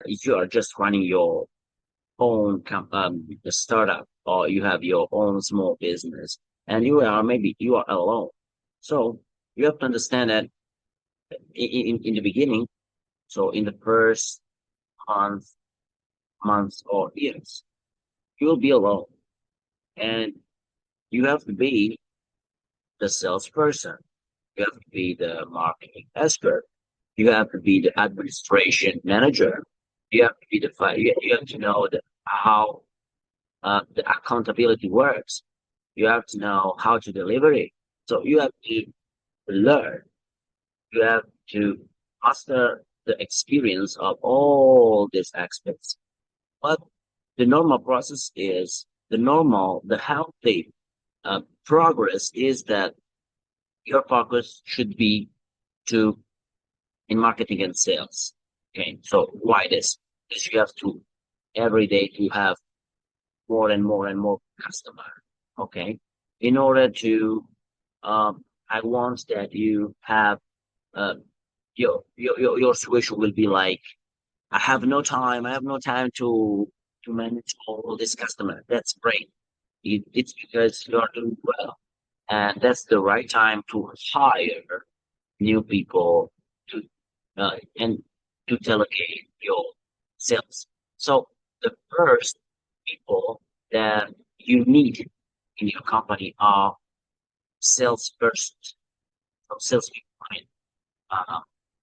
if you are just running your own startup, or you have your own small business, and you are alone. So you have to understand that in the beginning, so in the first month, months or years, you'll be alone, and you have to be the salesperson. You have to be the marketing expert. You have to be the administration manager. You have to be you have to know how the accountability works. You have to know how to deliver it. So you have to learn. You have to master the experience of all these aspects. But the normal process is the healthy progress is that your focus should be to in marketing and sales. Okay, so why this? Because you have to every day to have more and more and more customer. Okay, in order to I want that you have uh, your situation will be like I have no time. I have no time to manage all this customer. That's great. It's because you are doing well, and that's the right time to hire new people to and to delegate your sales. So the first people that you need in your company are salespersons, so salespeople. Right?